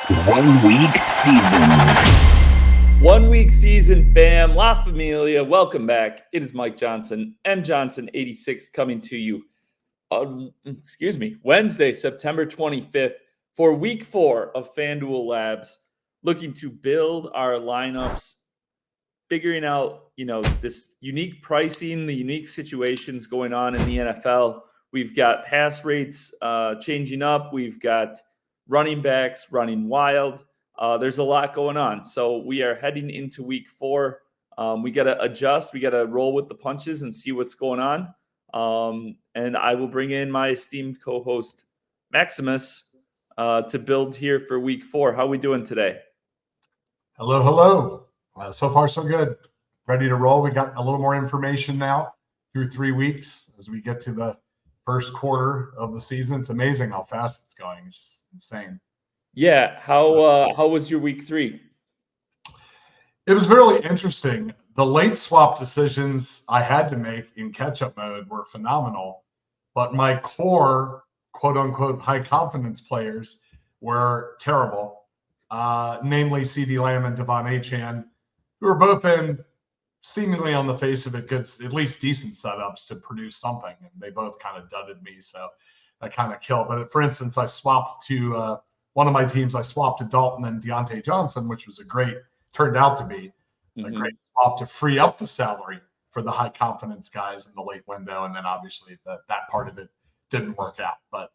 1 week season. 1 week season, fam. La Familia. Welcome back. It is Mike Johnson, M Johnson 86, coming to you on, Wednesday, September 25th for week 4 of FanDuel Labs, looking to build our lineups, figuring out, this unique pricing, the unique situations going on in the NFL. We've got pass rates changing up. We've got running backs running wild. There's a lot going on. So we are heading into week 4. We got to adjust. We got to roll with the punches and see what's going on. And I will bring in my esteemed co-host, Maximus, to build here for week 4. How are we doing today? Hello. So far, so good. Ready to roll. We got a little more information now through 3 weeks as we get to the first quarter of the season. It's amazing how fast it's going. It's insane. Yeah. How was your week 3? It was really interesting. The late swap decisions I had to make in catch-up mode were phenomenal, but my core, quote-unquote, high-confidence players were terrible, namely CeeDee Lamb and Devon Achane, who were both in seemingly on the face of it good, at least decent setups to produce something, and they both kind of dudded me, so that kind of killed. But for instance, I swapped to one of my teams, I swapped to Dalton and Deontay Johnson, which was turned out to be a great swap to free up the salary for the high confidence guys in the late window. And then obviously that part of it didn't work out. But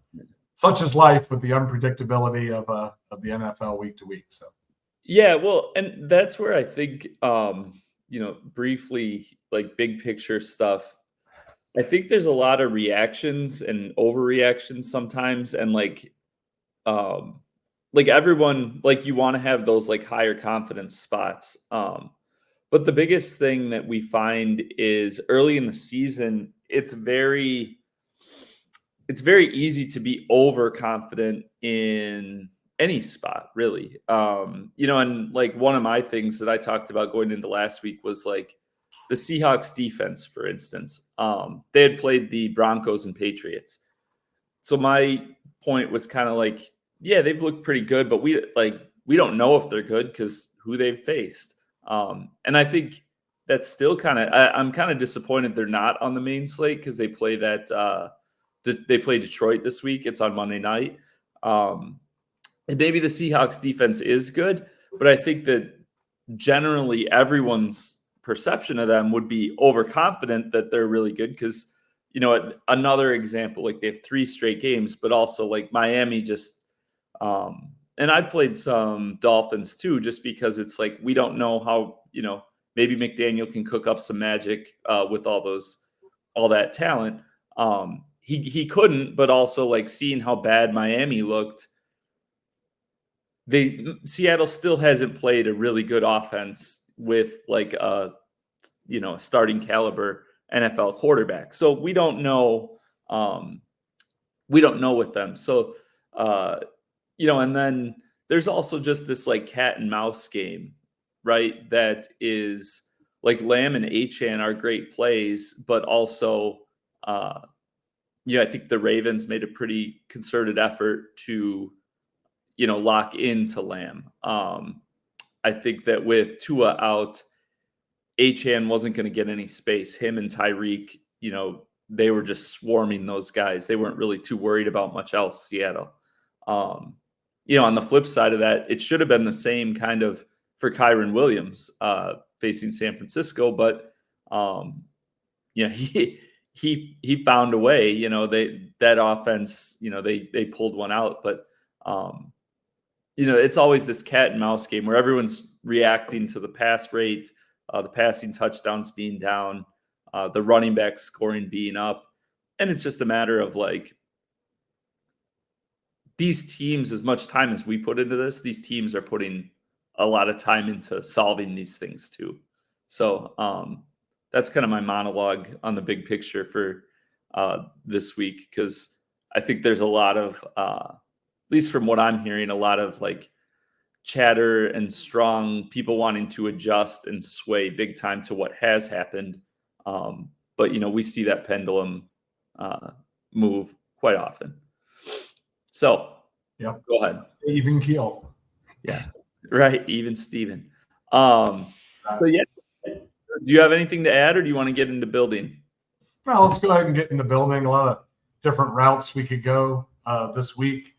such is life with the unpredictability of the NFL week to week. So yeah, well, and that's where I think briefly, like big picture stuff, I think there's a lot of reactions and overreactions sometimes, and like everyone, like you want to have those like higher confidence spots. But the biggest thing that we find is early in the season, it's very easy to be overconfident in any spot, really. And like one of my things that I talked about going into last week was like the Seahawks defense, for instance. They had played the Broncos and Patriots. So my point was kind of like, yeah, they've looked pretty good, but we don't know if they're good because who they've faced. And I think that's still I'm kind of disappointed they're not on the main slate because they play they play Detroit this week. It's on Monday night. And maybe the Seahawks defense is good, but I think that generally everyone's perception of them would be overconfident that they're really good because, another example, like they have 3 straight games, but also like Miami just and I played some Dolphins too, just because it's like we don't know how, maybe McDaniel can cook up some magic with all that talent. He couldn't, but also like seeing how bad Miami looked, Seattle still hasn't played a really good offense with like a starting caliber NFL quarterback. So we don't know with them. So and then there's also just this like cat and mouse game, right? That is like Lamb and Achane are great plays, but also I think the Ravens made a pretty concerted effort to lock into Lamb. I think that with Tua out, Achane wasn't going to get any space. Him and Tyreek, they were just swarming those guys. They weren't really too worried about much else, Seattle. On the flip side of that, it should have been the same kind of for Kyren Williams facing San Francisco, but he found a way. That offense, they pulled one out, but it's always this cat and mouse game where everyone's reacting to the pass rate, the passing touchdowns being down, the running back scoring being up. And it's just a matter of like these teams, as much time as we put into this, these teams are putting a lot of time into solving these things too. So that's kind of my monologue on the big picture for this week, because I think there's a lot of, at least from what I'm hearing, a lot of like chatter and strong people wanting to adjust and sway big time to what has happened. But, we see that pendulum move quite often. So, yeah, go ahead. Even keel. Yeah, right. Even Steven. So yeah, do you have anything to add, or do you want to get into building? Well, let's go ahead and get in the building. A lot of different routes we could go this week.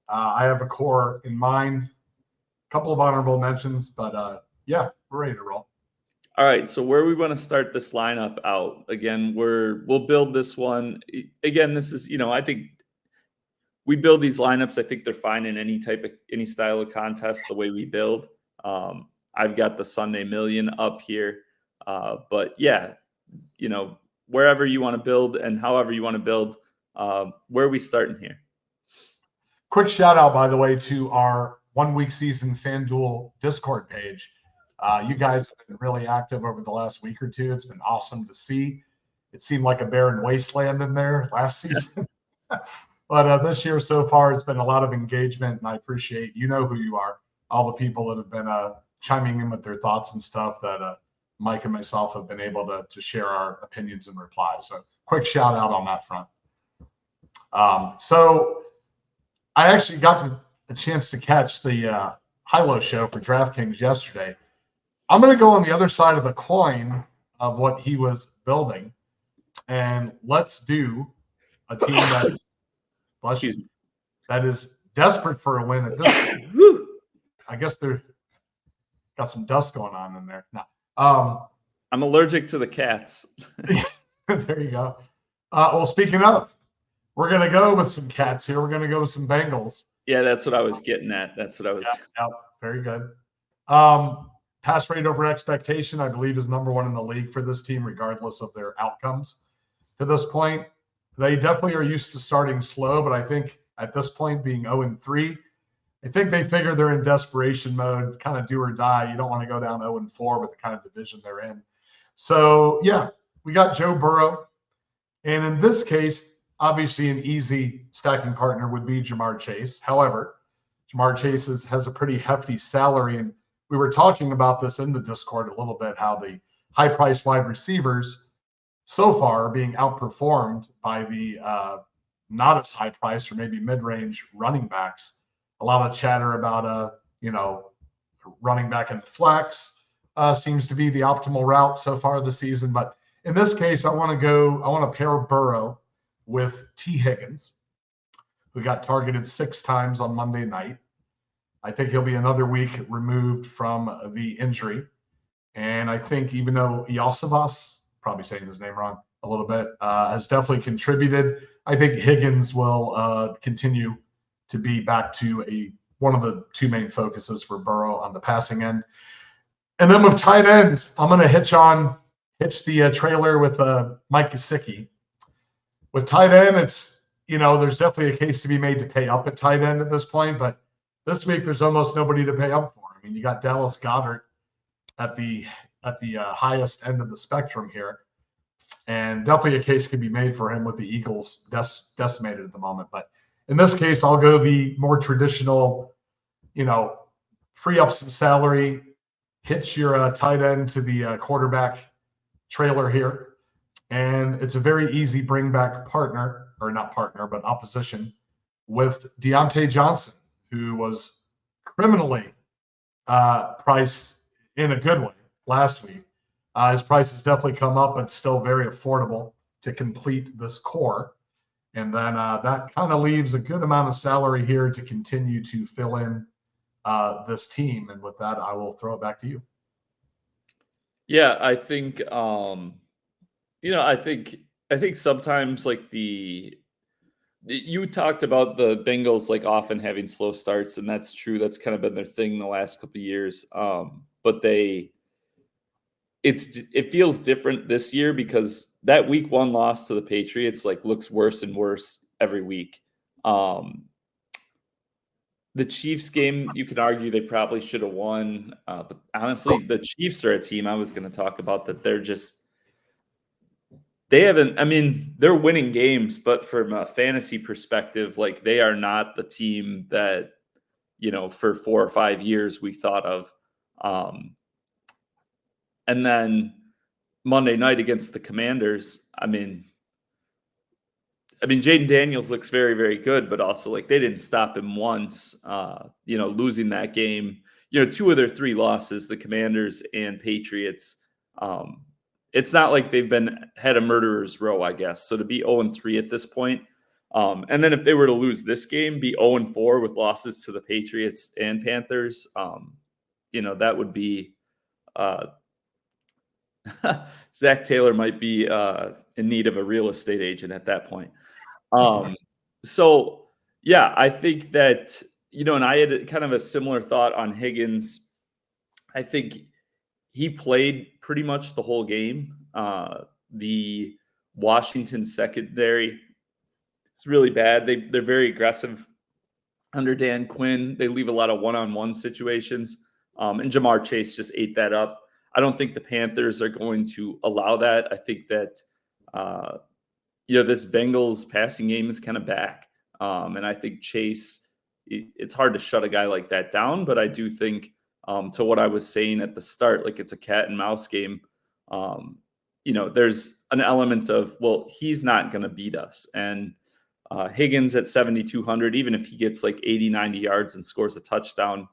I have a core in mind, a couple of honorable mentions, but yeah, we're ready to roll. All right, so where we want to start this lineup out again, we'll build this one again. This is, I think we build these lineups. I think they're fine in any style of contest. The way we build, I've got the Sunday Million up here, but yeah, wherever you want to build and however you want to build, where are we starting here? Quick shout out, by the way, to our 1 week season FanDuel Discord page. You guys have been really active over the last week or two. It's been awesome to see. It seemed like a barren wasteland in there last season. But this year so far, it's been a lot of engagement, and I appreciate, you know who you are, all the people that have been chiming in with their thoughts and stuff that Mike and myself have been able to share our opinions and replies. So quick shout out on that front. So I actually got a chance to catch the high-low show for DraftKings yesterday. I'm going to go on the other side of the coin of what he was building, and let's do a team that that is desperate for a win at this point. I guess they're got some dust going on in there. No. I'm allergic to the cats. There you go. Well, speaking of, we're going to go with some cats here. We're going to go with some Bengals. Yeah, that's what I was getting at. That's what I was. Yeah, very good. Pass rate over expectation, I believe, is number one in the league for this team, regardless of their outcomes to this point. They definitely are used to starting slow, but I think at this point, being 0-3, I think they figure they're in desperation mode, kind of do or die. You don't want to go down 0-4 with the kind of division they're in. So, yeah, we got Joe Burrow. And in this case, obviously an easy stacking partner would be Jamar Chase. However, Jamar Chase has a pretty hefty salary. And we were talking about this in the Discord a little bit, how the high-priced wide receivers so far are being outperformed by the not as high price or maybe mid-range running backs. A lot of chatter about running back in the flex seems to be the optimal route so far this season. But in this case, I want to pair Burrow with T. Higgins, who got targeted 6 times on Monday night. I think he'll be another week removed from the injury. And I think even though Iosivas, probably saying his name wrong a little bit, has definitely contributed, I think Higgins will continue to be back to one of the 2 main focuses for Burrow on the passing end. And then with tight end, I'm going to hitch the trailer with Mike Gesicki. With tight end, it's, there's definitely a case to be made to pay up at tight end at this point, but this week there's almost nobody to pay up for. I mean, you got Dallas Goedert at the highest end of the spectrum here, and definitely a case can be made for him with the Eagles decimated at the moment. But in this case, I'll go the more traditional, free up some salary, hitch your tight end to the quarterback trailer here. And it's a very easy bring back partner, or not partner, but opposition with Deontay Johnson, who was criminally priced in a good way last week. His price has definitely come up, but still very affordable to complete this core. And then that kind of leaves a good amount of salary here to continue to fill in this team. And with that, I will throw it back to you. Yeah, I think I think sometimes like you talked about the Bengals like often having slow starts, and that's true. That's kind of been their thing the last couple of years. But it feels different this year because that week 1 loss to the Patriots like looks worse and worse every week. The Chiefs game, you could argue they probably should have won. But honestly, the Chiefs are a team I was going to talk about that they're winning games, but from a fantasy perspective, like they are not the team that, for 4 or 5 years we thought of. And then Monday night against the Commanders, I mean, Jaden Daniels looks very, very good, but also like they didn't stop him once, losing that game. 2 of their 3 losses, the Commanders and Patriots. It's not like they've had a murderer's row, I guess. So to be 0-3 at this point, and then if they were to lose this game, be 0-4 with losses to the Patriots and Panthers, that would be Zach Taylor might be in need of a real estate agent at that point. So yeah, I think that, and I had kind of a similar thought on Higgins. I think he played pretty much the whole game. The Washington secondary is really bad. They're very aggressive under Dan Quinn. They leave a lot of one-on-one situations. And Jamar Chase just ate that up. I don't think the Panthers are going to allow that. I think that, this Bengals passing game is kind of back. And I think Chase, it's hard to shut a guy like that down. But I do think, to what I was saying at the start, like it's a cat and mouse game. There's an element of, well, he's not going to beat us. And Higgins at 7,200, even if he gets like 80, 90 yards and scores a touchdown,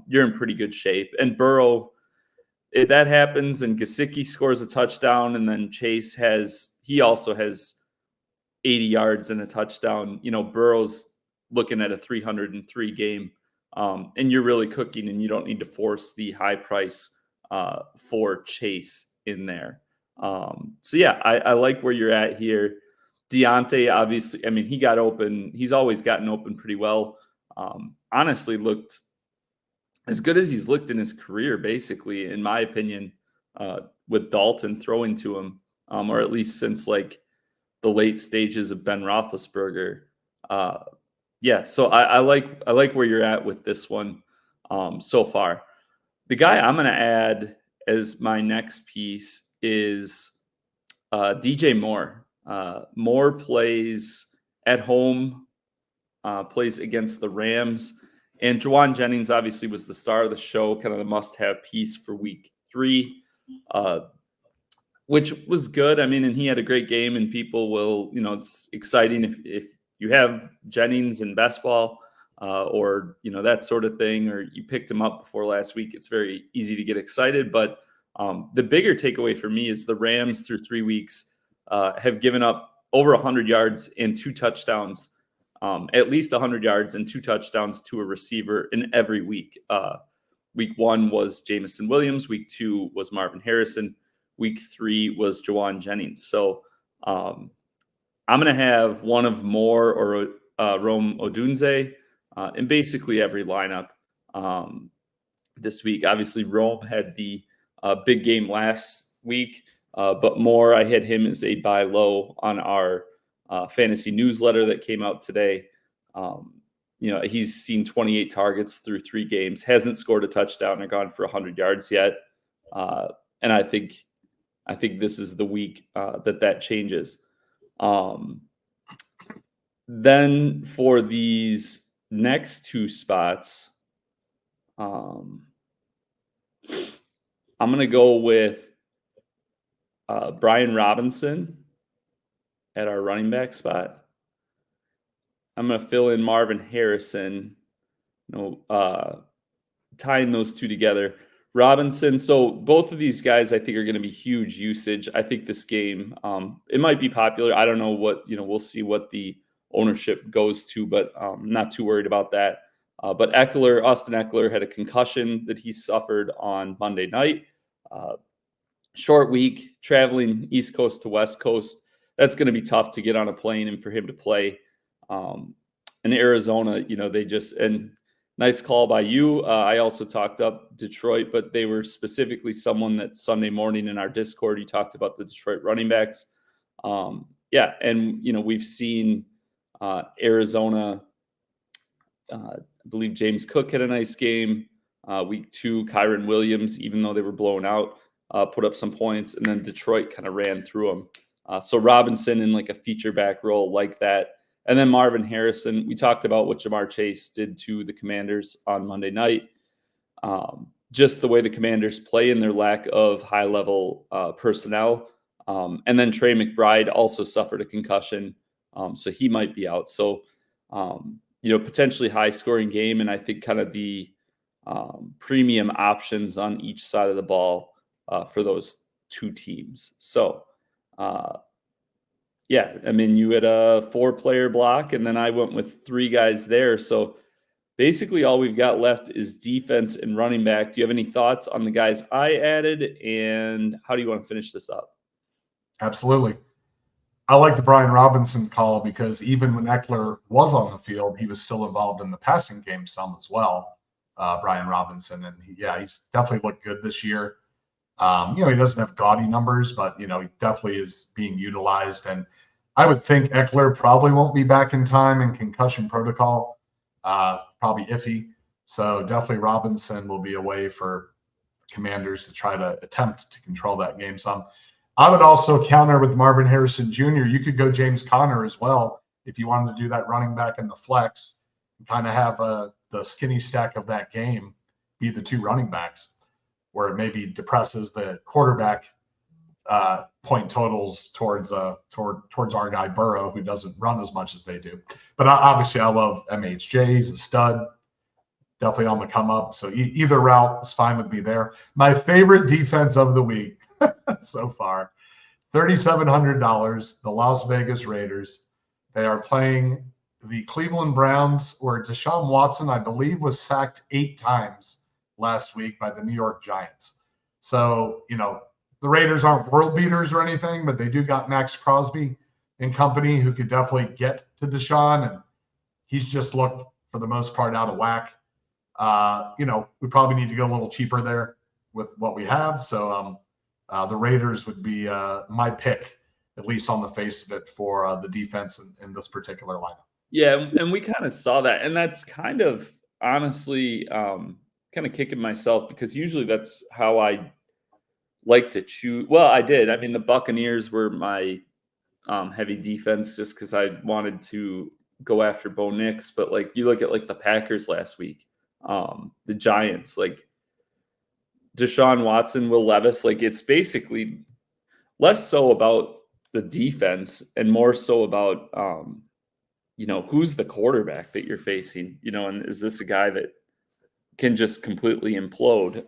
you're in pretty good shape. And Burrow, if that happens and Gesicki scores a touchdown and then Chase also has 80 yards and a touchdown, Burrow's looking at a 303 game. And you're really cooking, and you don't need to force the high price for Chase in there. So yeah, I like where you're at here. Deontay, obviously, I mean, he got open. He's always gotten open pretty well. Honestly, looked as good as he's looked in his career, basically, in my opinion, with Dalton throwing to him, or at least since like the late stages of Ben Roethlisberger. Yeah, so I like where you're at with this one so far. The guy I'm going to add as my next piece is DJ Moore. Moore plays at home, plays against the Rams. And Juwan Jennings obviously was the star of the show, kind of the must-have piece for week 3, which was good. I mean, and he had a great game, and people will, it's exciting if you have Jennings in best ball or, that sort of thing, or you picked him up before last week. It's very easy to get excited. But the bigger takeaway for me is the Rams through 3 weeks have given up over 100 yards and 2 touchdowns, at least 100 yards and 2 touchdowns to a receiver in every week. Week 1 was Jamison Williams. Week 2 was Marvin Harrison. Week 3 was Juwan Jennings. So I'm going to have one of Moore or Rome Odunze in basically every lineup this week. Obviously, Rome had the big game last week, but Moore, I had him as a buy low on our fantasy newsletter that came out today. He's seen 28 targets through 3 games, hasn't scored a touchdown or gone for 100 yards yet. And I think this is the week that changes. Then for these next 2 spots, I'm going to go with Brian Robinson at our running back spot. I'm going to fill in Marvin Harrison, tying those 2 together. Robinson, so both of these guys I think are going to be huge usage. I think this game, it might be popular. I don't know what, we'll see what the ownership goes to, but I'm not too worried about that. But Austin Eckler had a concussion that he suffered on Monday night. Short week, traveling East Coast to West Coast. That's going to be tough to get on a plane and for him to play. In Arizona, and nice call by you. I also talked up Detroit, but they were specifically someone that Sunday morning in our Discord, you talked about the Detroit running backs. And, we've seen Arizona, I believe James Cook had a nice game. Week 2, Kyron Williams, even though they were blown out, put up some points, and then Detroit kind of ran through them. So Robinson in like a feature back role like that. And then Marvin Harrison, we talked about what Jamar Chase did to the Commanders on Monday night. Just the way the Commanders play and their lack of high-level personnel. And then Trey McBride also suffered a concussion So he might be out. So, potentially high scoring game. And I think kind of the premium options on each side of the ball for those two teams. So, yeah, I mean, you had a 4-player block, and then I went with 3 guys there. So basically all we've got left is defense and running back. Do you have any thoughts on the guys I added, and how do you want to finish this up? Absolutely. I like the Brian Robinson call because even when Eckler was on the field, he was still involved in the passing game some as well, Brian Robinson. And he's definitely looked good this year. He doesn't have gaudy numbers, but, he definitely is being utilized. And I would think Eckler probably won't be back in time in concussion protocol, probably iffy. So definitely Robinson will be a way for Commanders to try to attempt to control that game some. I would also counter with Marvin Harrison Jr. You could go James Conner as well if you wanted to do that running back in the flex and kind of have the skinny stack of that game be the 2 running backs, where it maybe depresses the quarterback point totals towards our guy Burrow, who doesn't run as much as they do. But obviously, I love MHJ. He's a stud, definitely on the come up. So either route is fine with me there. My favorite defense of the week so far, $3,700. The Las Vegas Raiders. They are playing the Cleveland Browns, where Deshaun Watson, I believe, was sacked 8 times last week by the New York Giants. So, the Raiders aren't world beaters or anything, but they do got Max Crosby and company who could definitely get to Deshaun, and he's just looked, for the most part, out of whack. We probably need to go a little cheaper there with what we have. So the Raiders would be my pick, at least on the face of it, for the defense in this particular lineup. Yeah, and we kind of saw that. And that's kind of, honestly, kind of kicking myself, because usually that's how I like to choose. Well, I did. I mean, the Buccaneers were my heavy defense just because I wanted to go after Bo Nix. But you look at the Packers last week, the Giants, Deshaun Watson, Will Levis, it's basically less so about the defense and more so about who's the quarterback that you're facing, and is this a guy that can just completely implode,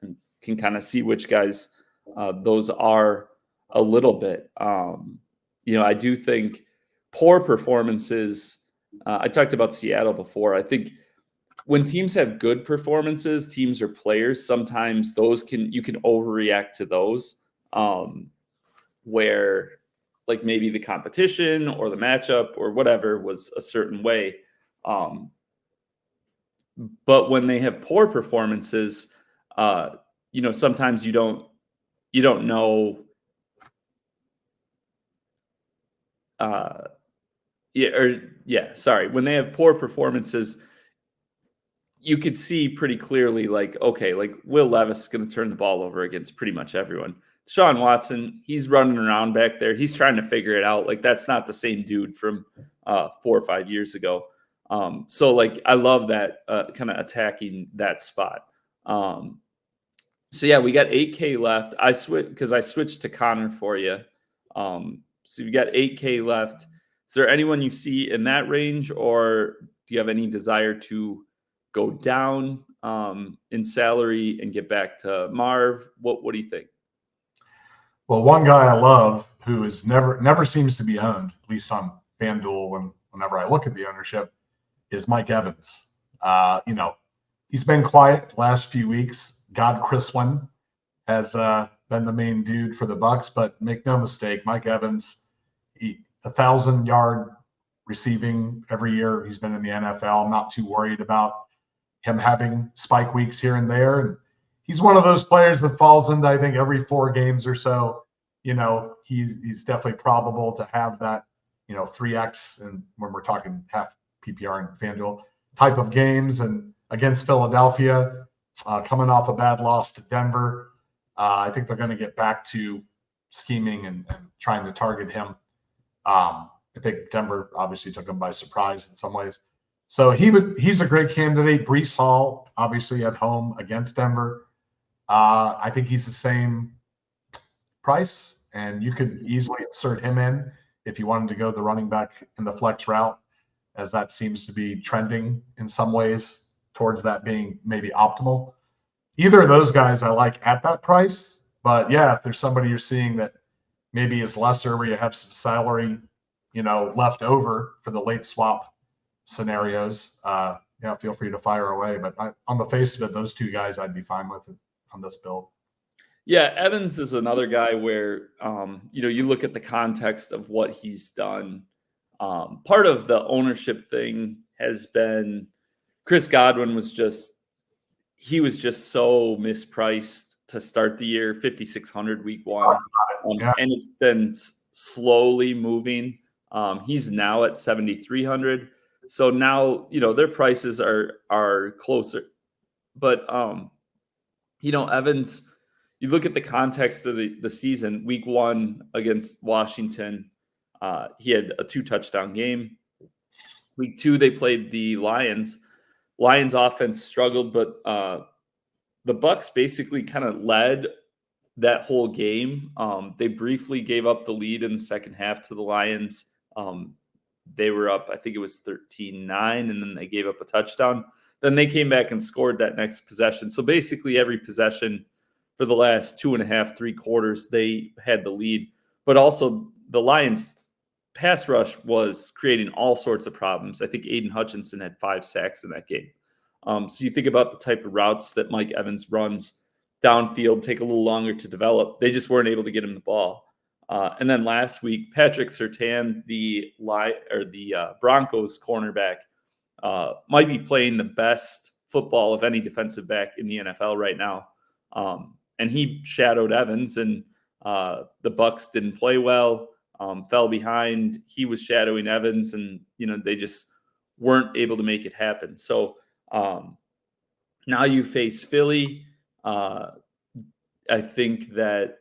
and can kind of see which guys those are a little bit. I do think poor performances, I talked about Seattle before. I think when teams have good performances, teams or players, sometimes you can overreact to those, where maybe the competition or the matchup or whatever was a certain way. But when they have poor performances, sometimes you don't know. When they have poor performances, you could see pretty clearly, Will Levis is going to turn the ball over against pretty much everyone. Deshaun Watson, he's running around back there. He's trying to figure it out. That's not the same dude from 4 or 5 years ago. So I love that kind of attacking that spot. So yeah, we got 8K left. I switched to Connor for you. So you got 8K left. Is there anyone you see in that range, or do you have any desire to go down in salary and get back to Marv? What do you think? Well, one guy I love who is never seems to be owned, at least on FanDuel whenever I look at the ownership, is Mike Evans. He's been quiet the last few weeks. God Chriswin has been the main dude for the Bucks, but make no mistake, Mike Evans, 1,000-yard receiving every year he's been in the NFL. I'm not too worried about him having spike weeks here and there. And he's one of those players that falls into, I think, every 4 games or so. He's definitely probable to have that, 3X, and when we're talking half PPR and FanDuel type of games. And against Philadelphia, coming off a bad loss to Denver, I think they're going to get back to scheming and trying to target him. I think Denver obviously took him by surprise in some ways. So he's a great candidate. Breece Hall, obviously at home against Denver. I think he's the same price, and you could easily insert him in if you wanted to go the running back in the flex route, as that seems to be trending in some ways towards that being maybe optimal. Either of those guys I like at that price. But yeah, if there's somebody you're seeing that maybe is lesser, where you have some salary, left over for the late swap scenarios, feel free to fire away. But on the face of it, those two guys I'd be fine with on this build. Yeah, Evans is another guy where, you look at the context of what he's done. Part of the ownership thing has been Chris Godwin was just so mispriced to start the year, 5,600 week one. And it's been slowly moving. He's now at 7,300. So now, their prices are closer. But, Evans, you look at the context of the season, week one against Washington, he had a 2-touchdown game. Week two, they played the Lions. Lions offense struggled, but the Bucks basically kind of led that whole game. They briefly gave up the lead in the second half to the Lions. They were up, I think it was 13-9, and then they gave up a touchdown. Then they came back and scored that next possession. So basically every possession for the last 2.5, 3 quarters, they had the lead. But also the Lions pass rush was creating all sorts of problems. I think Aiden Hutchinson had 5 sacks in that game. So you think about the type of routes that Mike Evans runs downfield, take a little longer to develop. They just weren't able to get him the ball. And then last week, Patrick Surtain, the Broncos cornerback, might be playing the best football of any defensive back in the NFL right now. And he shadowed Evans, and the Bucks didn't play well, fell behind. He was shadowing Evans, and they just weren't able to make it happen. So now you face Philly. I think that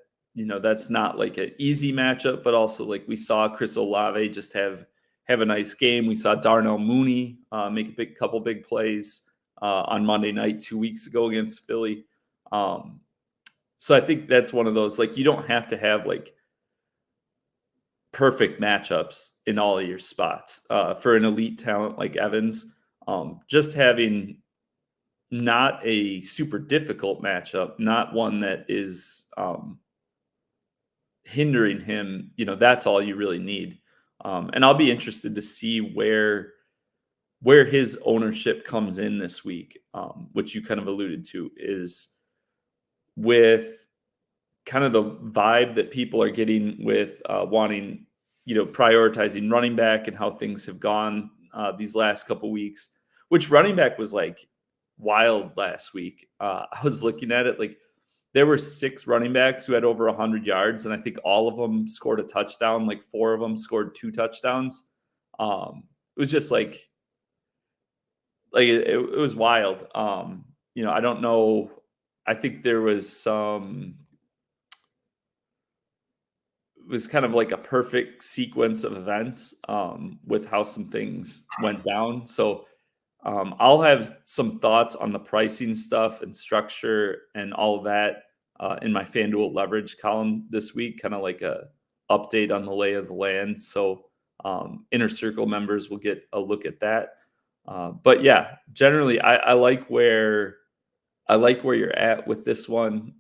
that's not like an easy matchup, but also like we saw Chris Olave just have a nice game. We saw Darnell Mooney make a couple big plays on Monday night 2 weeks ago against Philly. So I think that's one of those, like, you don't have to have like perfect matchups in all of your spots for an elite talent like Evans. Just having not a super difficult matchup, not one that is hindering him, that's all you really need. And I'll be interested to see where his ownership comes in this week, which you kind of alluded to, is with kind of the vibe that people are getting with wanting, prioritizing running back and how things have gone these last couple weeks, which running back was like wild last week. I was looking at it, like there were 6 running backs who had over 100 yards, and I think all of them scored a touchdown. Like 4 of them scored 2 touchdowns. It was just like it was wild. I don't know. I think there was it was kind of like a perfect sequence of events with how some things went down. So I'll have some thoughts on the pricing stuff and structure and all of that in my FanDuel leverage column this week, kind of like a update on the lay of the land. So Inner Circle members will get a look at that. But yeah, generally I like where you're at with this one.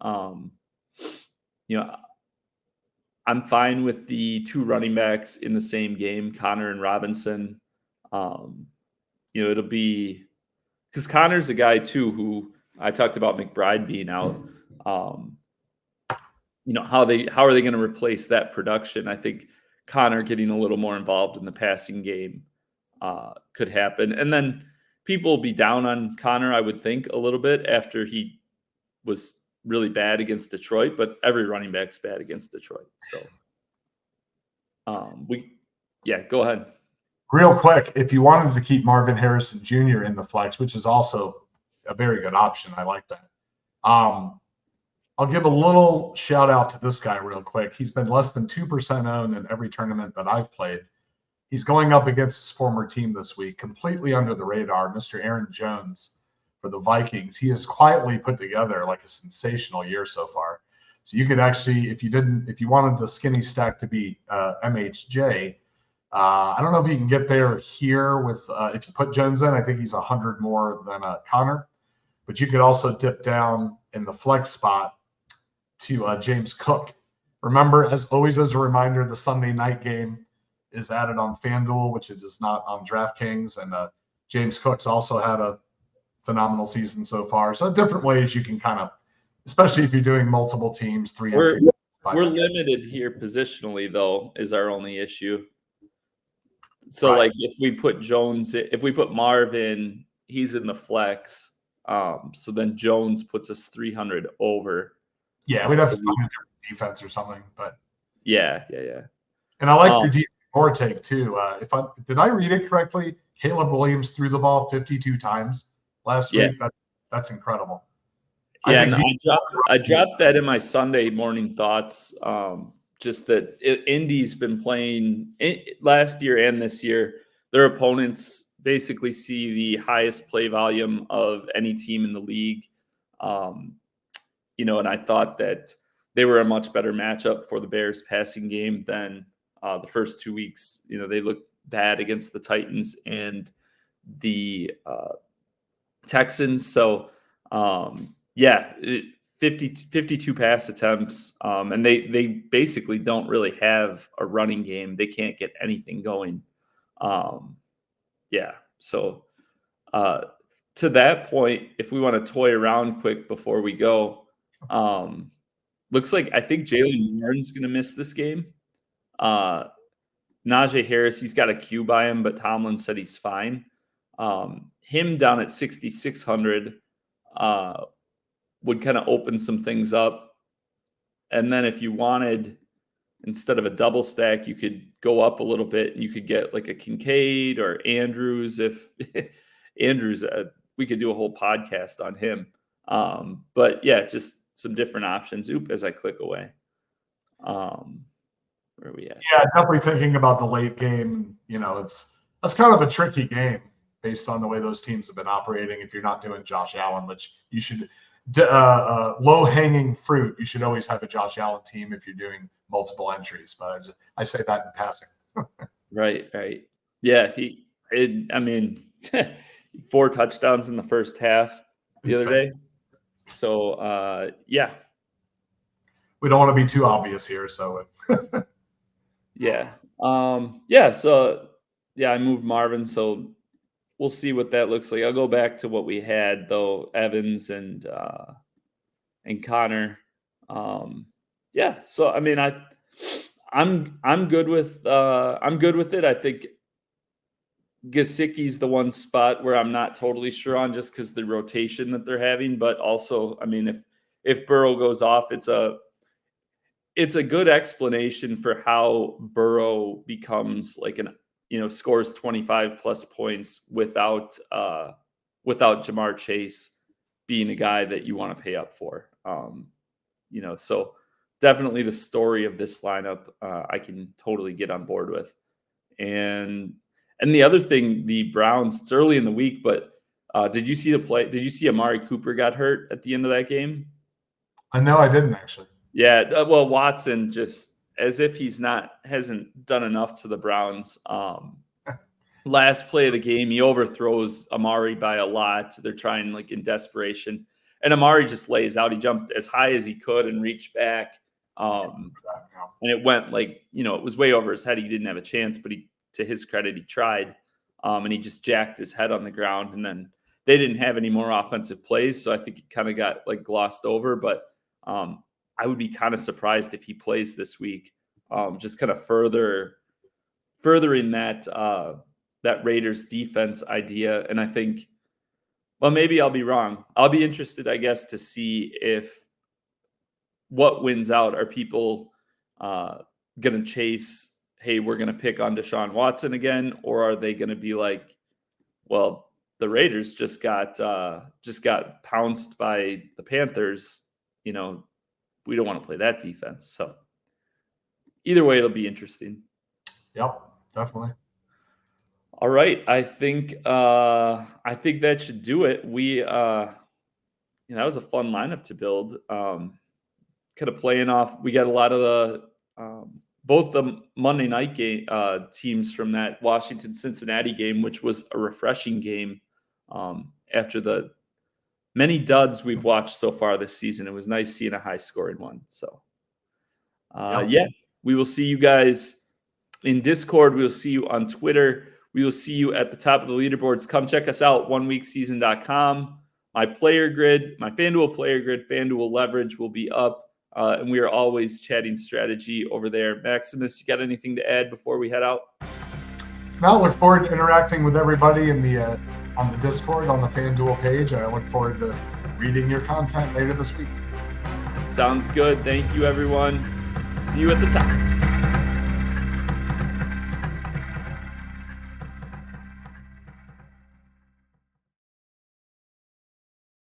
I'm fine with the 2 running backs in the same game, Connor and Robinson. It'll be because Connor's a guy too who I talked about McBride being out. How are they going to replace that production? I think Connor getting a little more involved in the passing game could happen. And then people will be down on Connor, I would think, a little bit after he was really bad against Detroit, but every running back's bad against Detroit. So go ahead. Real quick, if you wanted to keep Marvin Harrison Jr. in the flex, which is also a very good option, I like that. I'll give a little shout out to this guy real quick. He's been less than 2% owned in every tournament that I've played. He's going up against his former team this week, completely under the radar, Mr. Aaron Jones for the Vikings. He has quietly put together like a sensational year so far. So you could actually, if you wanted the skinny stack to be MHJ, I don't know if you can get there here with if you put Jones in. I think he's 100 more than Connor, but you could also dip down in the flex spot to James Cook. Remember, as always, as a reminder, the Sunday night game is added on FanDuel, which it is not on DraftKings. And James Cook's also had a phenomenal season so far. So different ways you can kind of, especially if you're doing multiple teams, we're limited here positionally, though, is our only issue. So, like, if we put Marvin, he's in the flex. So then Jones puts us 300 over. Yeah, we'd have to find a different defense or something, but yeah. And I like your D4 take too. Did I read it correctly? Caleb Williams threw the ball 52 times last week. That's incredible. Yeah, and I dropped that in my Sunday morning thoughts. Just that Indy's been playing last year and this year. Their opponents basically see the highest play volume of any team in the league. And I thought that they were a much better matchup for the Bears passing game than the first 2 weeks. They looked bad against the Titans and the Texans. So, 52 pass attempts, and they basically don't really have a running game. They can't get anything going. So to that point, if we want to toy around quick before we go, looks like I think Jalen Warren's going to miss this game. Najee Harris, he's got a Q by him, but Tomlin said he's fine. Him down at 6,600 would kind of open some things up. And then if you wanted, instead of a double stack, you could go up a little bit and you could get like a Kincaid or Andrews. If Andrews, we could do a whole podcast on him. But yeah, just some different options. As I click away. Where are we at? Yeah, definitely thinking about the late game. That's kind of a tricky game based on the way those teams have been operating. If you're not doing Josh Allen, which you should, low-hanging fruit, you should always have a Josh Allen team if you're doing multiple entries. But I say that in passing. Right. Yeah, 4 touchdowns in the first half the other day. So, yeah. We don't want to be too obvious here, so. Yeah. So, I moved Marvin, so we'll see what that looks like. I'll go back to what we had, though, Evans and Connor. So I'm good with it. I think Gesicki's the one spot where I'm not totally sure on, just because the rotation that they're having, but also, if Burrow goes off, it's a good explanation for how Burrow becomes like scores 25 plus points without Jamar Chase being a guy that you want to pay up for. So definitely the story of this lineup, I can totally get on board with. And the other thing, the Browns, it's early in the week, but did you see the play? Did you see Amari Cooper got hurt at the end of that game? No, I didn't actually. Yeah, well, Watson, just as if hasn't done enough to the Browns. Last play of the game, he overthrows Amari by a lot. They're trying in desperation, and Amari just lays out. He jumped as high as he could and reached back, and it went it was way over his head. He didn't have a chance, but to his credit, he tried, and he just jacked his head on the ground. And then they didn't have any more offensive plays, so I think it kind of got glossed over. But I would be kind of surprised if he plays this week. Just kind of furthering that Raiders defense idea. And I think, well, maybe I'll be wrong. I'll be interested, I guess, to see what wins out. Are people going to chase, hey, we're going to pick on Deshaun Watson again? Or are they going to be like, well, the Raiders just got pounced by the Panthers, we don't want to play that defense. So either way, it'll be interesting. Yep, definitely. All right. I think that should do it. We, that was a fun lineup to build. kind of playing off. We got a lot of the both the Monday night game teams from that Washington-Cincinnati game, which was a refreshing game after the many duds we've watched so far this season. It was nice seeing a high-scoring one. So, yeah, we will see you guys in Discord. We will see you on Twitter. We will see you at the top of the leaderboards. Come check us out, oneweekseason.com. My player grid, my FanDuel player grid, FanDuel leverage will be up. And we are always chatting strategy over there. Maximus, you got anything to add before we head out? No, look forward to interacting with everybody in the on the Discord, on the FanDuel page. I look forward to reading your content later this week. Sounds good. Thank you, everyone. See you at the top.